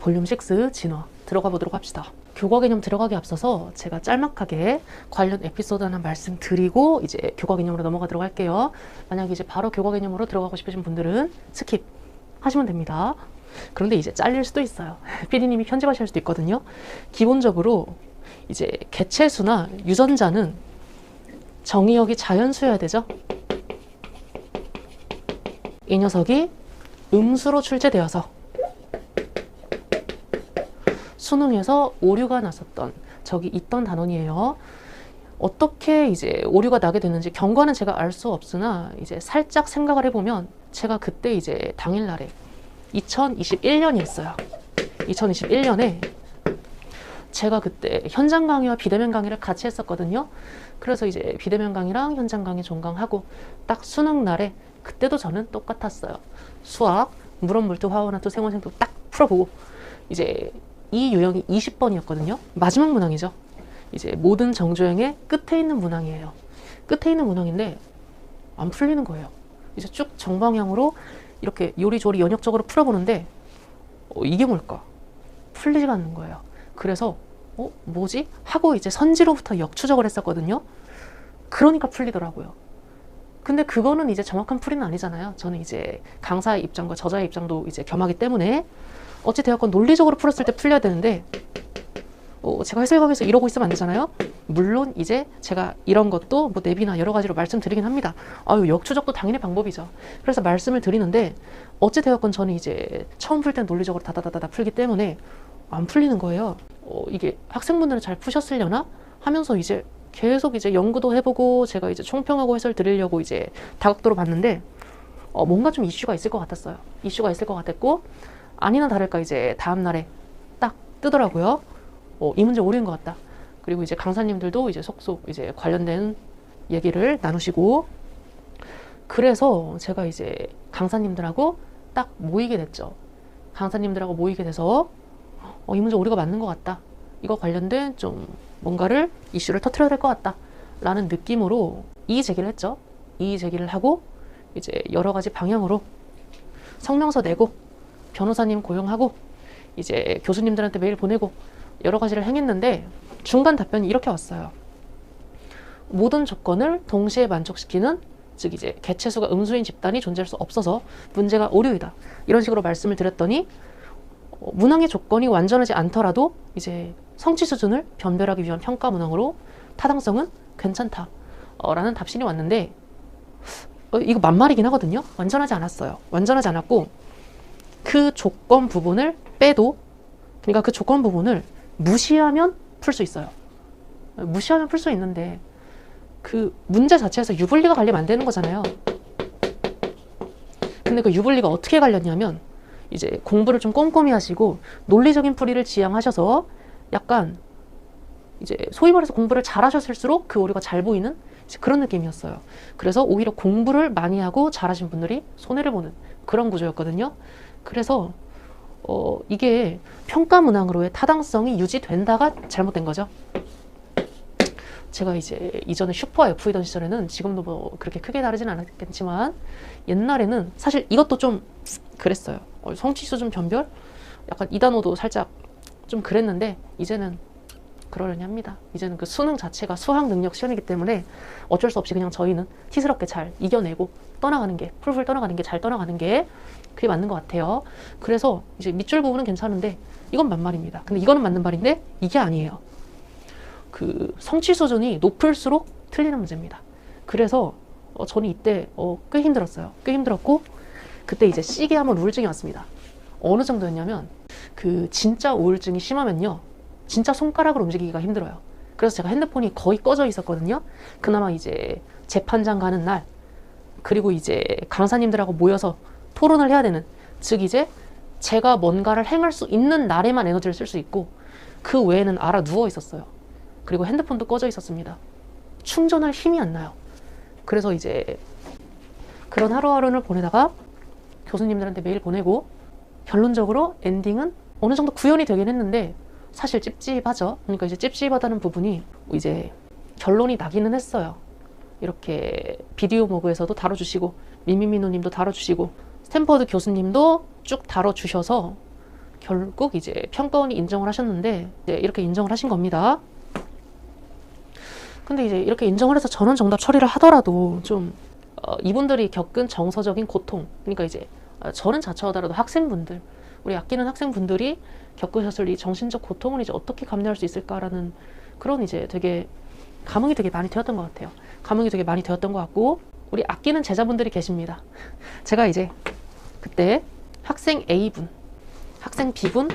볼륨 6 진화 들어가 보도록 합시다. 교과 개념 들어가기 앞서서 제가 짤막하게 관련 에피소드 하나 말씀드리고 이제 교과 개념으로 넘어가도록 할게요. 만약에 이제 바로 교과 개념으로 들어가고 싶으신 분들은 스킵 하시면 됩니다. 그런데 이제 잘릴 수도 있어요. PD님이 편집하실 수도 있거든요. 기본적으로 이제 개체수나 유전자는 정의역이 자연수여야 되죠. 이 녀석이 음수로 출제되어서 수능에서 오류가 났었던 적이 있던 단원이에요. 어떻게 이제 오류가 나게 됐는지 경과는 제가 알 수 없으나 이제 살짝 생각을 해보면 제가 그때 이제 당일날에 2021년이었어요. 2021년에 제가 그때 현장 강의와 비대면 강의를 같이 했었거든요. 그래서 이제 비대면 강의랑 현장 강의 종강하고 딱 수능 날에 그때도 저는 똑같았어요. 수학, 물원물투, 화원화투, 생원생투 딱 풀어보고 이제 이 유형이 20번이었거든요. 마지막 문항이죠. 이제 모든 정조형의 끝에 있는 문항이에요. 끝에 있는 문항인데 안 풀리는 거예요. 이제 쭉 정방향으로 이렇게 요리조리 연역적으로 풀어보는데 이게 뭘까? 풀리지가 않는 거예요. 그래서 뭐지? 하고 이제 선지로부터 역추적을 했었거든요. 그러니까 풀리더라고요. 근데 그거는 이제 정확한 풀이는 아니잖아요. 저는 이제 강사의 입장과 저자의 입장도 이제 겸하기 때문에 어찌 되었건 논리적으로 풀었을 때 풀려야 되는데 제가 해설강에서 이러고 있으면 안 되잖아요. 물론 이제 제가 이런 것도 뭐 랩이나 여러 가지로 말씀드리긴 합니다. 역추적도 당연히 방법이죠. 그래서 말씀을 드리는데 어찌 되었건 저는 이제 처음 풀 땐 논리적으로 다다다다 풀기 때문에 안 풀리는 거예요. 이게 학생분들은 잘 푸셨으려나 하면서 이제 계속 이제 연구도 해보고 제가 이제 총평하고 해설 드리려고 이제 다각도로 봤는데 뭔가 좀 이슈가 있을 것 같았어요. 이슈가 있을 것 같았고 아니나 다를까 이제 다음날에 딱 뜨더라고요. 이 문제 오류인 것 같다. 그리고 이제 강사님들도 이제 속속 이제 관련된 얘기를 나누시고 그래서 제가 이제 강사님들하고 딱 모이게 됐죠. 강사님들하고 모이게 돼서 이 문제 오류가 맞는 것 같다. 이거 관련된 좀 뭔가를 이슈를 터트려야 될 것 같다. 라는 느낌으로 이의 제기를 했죠. 이의 제기를 하고 이제 여러 가지 방향으로 성명서 내고 변호사님 고용하고 이제 교수님들한테 메일 보내고 여러 가지를 행했는데 중간 답변이 이렇게 왔어요. 모든 조건을 동시에 만족시키는 즉 이제 개체수가 음수인 집단이 존재할 수 없어서 문제가 오류이다. 이런 식으로 말씀을 드렸더니 문항의 조건이 완전하지 않더라도 이제 성취 수준을 변별하기 위한 평가 문항으로 타당성은 괜찮다 라는 답신이 왔는데 이거 만말이긴 하거든요. 완전하지 않았어요. 완전하지 않았고 그 조건 부분을 빼도 그러니까 그 조건 부분을 무시하면 풀 수 있어요. 무시하면 풀 수 있는데 그 문제 자체에서 유불리가 갈리면 안 되는 거잖아요. 근데 그 유불리가 어떻게 갈렸냐면 이제 공부를 좀 꼼꼼히 하시고 논리적인 풀이를 지향하셔서 약간 이제 소위 말해서 공부를 잘 하셨을수록 그 오류가 잘 보이는 그런 느낌이었어요. 그래서 오히려 공부를 많이 하고 잘하신 분들이 손해를 보는 그런 구조였거든요. 그래서 이게 평가 문항으로의 타당성이 유지된다가 잘못된 거죠. 제가 이제 이전에 슈퍼 F이던 시절에는 지금도 뭐 그렇게 크게 다르진 않았겠지만 옛날에는 사실 이것도 좀 그랬어요. 성취 수준 변별? 약간 이 단어도 살짝 좀 그랬는데 이제는 그러려니 합니다. 이제는 그 수능 자체가 수학 능력 시험이기 때문에 어쩔 수 없이 그냥 저희는 티스럽게 잘 이겨내고 떠나가는 게 풀풀 떠나가는 게 잘 떠나가는 게 그게 맞는 것 같아요. 그래서 이제 밑줄 부분은 괜찮은데 이건 만말입니다. 근데 이거는 맞는 말인데 이게 아니에요. 그 성취 수준이 높을수록 틀리는 문제입니다. 그래서 저는 이때 꽤 힘들었어요. 꽤 힘들었고 그때 이제 시계 한번 우울증이 왔습니다. 어느 정도였냐면 그 진짜 우울증이 심하면요. 진짜 손가락을 움직이기가 힘들어요. 그래서 제가 핸드폰이 거의 꺼져 있었거든요. 그나마 이제 재판장 가는 날 그리고 이제 강사님들하고 모여서 토론을 해야 되는 즉 이제 제가 뭔가를 행할 수 있는 날에만 에너지를 쓸 수 있고 그 외에는 알아 누워 있었어요. 그리고 핸드폰도 꺼져 있었습니다. 충전할 힘이 안 나요. 그래서 이제 그런 하루하루를 보내다가 교수님들한테 메일 보내고 결론적으로 엔딩은 어느 정도 구현이 되긴 했는데 사실 찝찝하죠. 그러니까 이제 찝찝하다는 부분이 이제 결론이 나기는 했어요. 이렇게 비디오 모그에서도 다뤄주시고 미미미노님도 다뤄주시고 스탠퍼드 교수님도 쭉 다뤄주셔서 결국 이제 평가원이 인정을 하셨는데 이제 이렇게 인정을 하신 겁니다. 근데 이제 이렇게 인정을 해서 전원 정답 처리를 하더라도 좀 이분들이 겪은 정서적인 고통, 그러니까 이제 저는 자처하더라도 학생분들, 우리 아끼는 학생분들이 겪으셨을 이 정신적 고통을 이제 어떻게 감내할 수 있을까라는 그런 이제 되게 감흥이 되게 많이 되었던 것 같아요. 감흥이 되게 많이 되었던 것 같고, 우리 아끼는 제자분들이 계십니다. 제가 이제 그때 학생 A분, 학생 B분,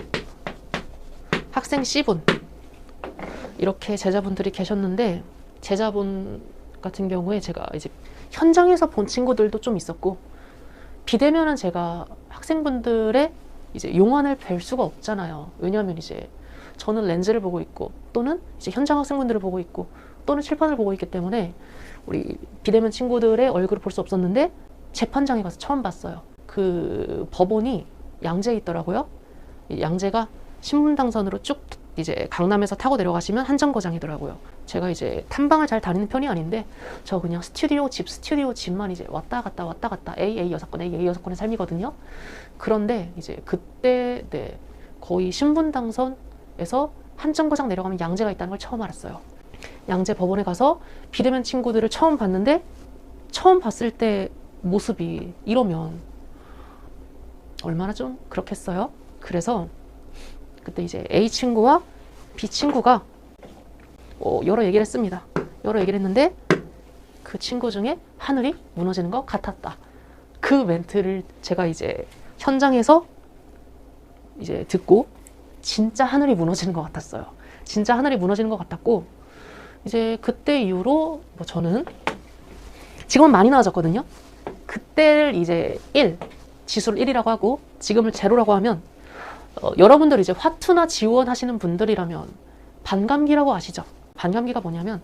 학생 C분 이렇게 제자분들이 계셨는데, 제자분 같은 경우에 제가 이제 현장에서 본 친구들도 좀 있었고, 비대면은 제가 학생분들의 이제 용안을 뵐 수가 없잖아요. 왜냐하면 이제 저는 렌즈를 보고 있고, 또는 이제 현장 학생분들을 보고 있고, 또는 칠판을 보고 있기 때문에 우리 비대면 친구들의 얼굴을 볼 수 없었는데, 재판장에 가서 처음 봤어요. 그 법원이 양재에 있더라고요. 양재가 신분당선으로 쭉 이제 강남에서 타고 내려가시면 한정거장이더라고요. 제가 이제 탐방을 잘 다니는 편이 아닌데, 저 그냥 스튜디오 집만 이제 왔다 갔다 A 6건의 삶이거든요. 그런데 이제 그때 네, 거의 신분당선에서 한정거장 내려가면 양재가 있다는 걸 처음 알았어요. 양재 법원에 가서 비대면 친구들을 처음 봤는데, 처음 봤을 때 모습이 이러면 얼마나 좀 그렇겠어요? 그래서 그때 이제 A 친구와 B 친구가 여러 얘기를 했습니다. 여러 얘기를 했는데, 그 친구 중에 하늘이 무너지는 것 같았다. 그 멘트를 제가 이제 현장에서 이제 듣고, 진짜 하늘이 무너지는 것 같았어요. 진짜 하늘이 무너지는 것 같았고, 이제 그때 이후로 뭐 저는 지금은 많이 나아졌거든요. 그때를 이제 지수를 1이라고 하고 지금을 제로라고 하면, 여러분들 이제 화투나 지원하시는 분들이라면 반감기라고 아시죠? 반감기가 뭐냐면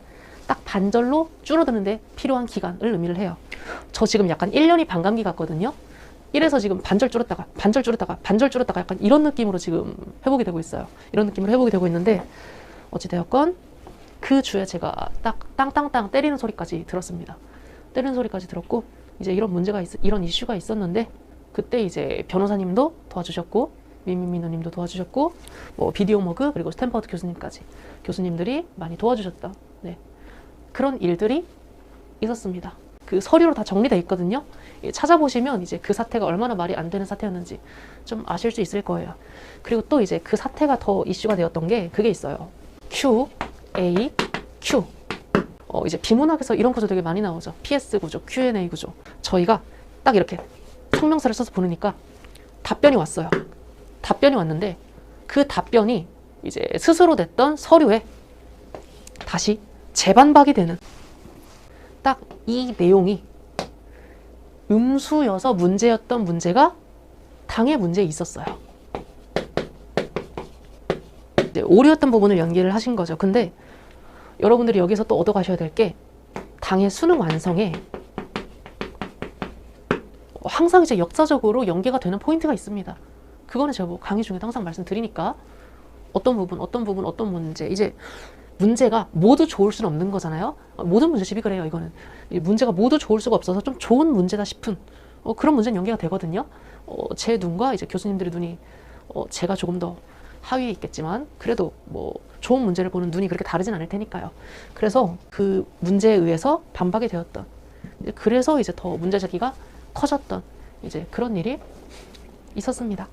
딱 반절로 줄어드는데 필요한 기간을 의미를 해요. 저 지금 약간 1년이 반감기 같거든요. 1에서 지금 반절 줄었다가 약간 이런 느낌으로 지금 회복이 되고 있어요. 이런 느낌으로 회복이 되고 있는데, 어찌되었건 그 주에 제가 딱 땅땅땅 때리는 소리까지 들었습니다. 때리는 소리까지 들었고, 이제 이런 문제가 이런 이슈가 있었는데, 그때 이제 변호사님도 도와주셨고, 민민민호님도 도와주셨고, 뭐 비디오 머그, 그리고 스탠퍼드 교수님까지 교수님들이 많이 도와주셨다. 네, 그런 일들이 있었습니다. 그 서류로 다 정리되어 있거든요. 찾아보시면 이제 그 사태가 얼마나 말이 안 되는 사태였는지 좀 아실 수 있을 거예요. 그리고 또 이제 그 사태가 더 이슈가 되었던 게 그게 있어요. Q, A, Q. 이제 비문학에서 이런 구조 되게 많이 나오죠. PS 구조, Q&A 구조. 저희가 딱 이렇게 성명서를 써서 보내니까 답변이 왔어요. 답변이 왔는데, 그 답변이 이제 스스로 냈던 서류에 다시 재반박이 되는, 딱 이 내용이 음수여서 문제였던 문제가 당의 문제에 있었어요. 네, 오류였던 부분을 연기를 하신 거죠. 근데 여러분들이 여기서 또 얻어가셔야 될 게, 당의 수능 완성에 항상 이제 역사적으로 연계가 되는 포인트가 있습니다. 그거는 제가 뭐 강의 중에도 항상 말씀드리니까, 어떤 문제, 이제 문제가 모두 좋을 수는 없는 거잖아요. 모든 문제집이 그래요. 이거는 문제가 모두 좋을 수가 없어서 좀 좋은 문제다 싶은 그런 문제는 연계가 되거든요. 제 눈과 이제 교수님들의 눈이 제가 조금 더 하위에 있겠지만, 그래도 뭐 좋은 문제를 보는 눈이 그렇게 다르진 않을 테니까요. 그래서 그 문제에 의해서 반박이 되었던, 그래서 이제 더 문제 제기가 커졌던 이제 그런 일이 있었습니다.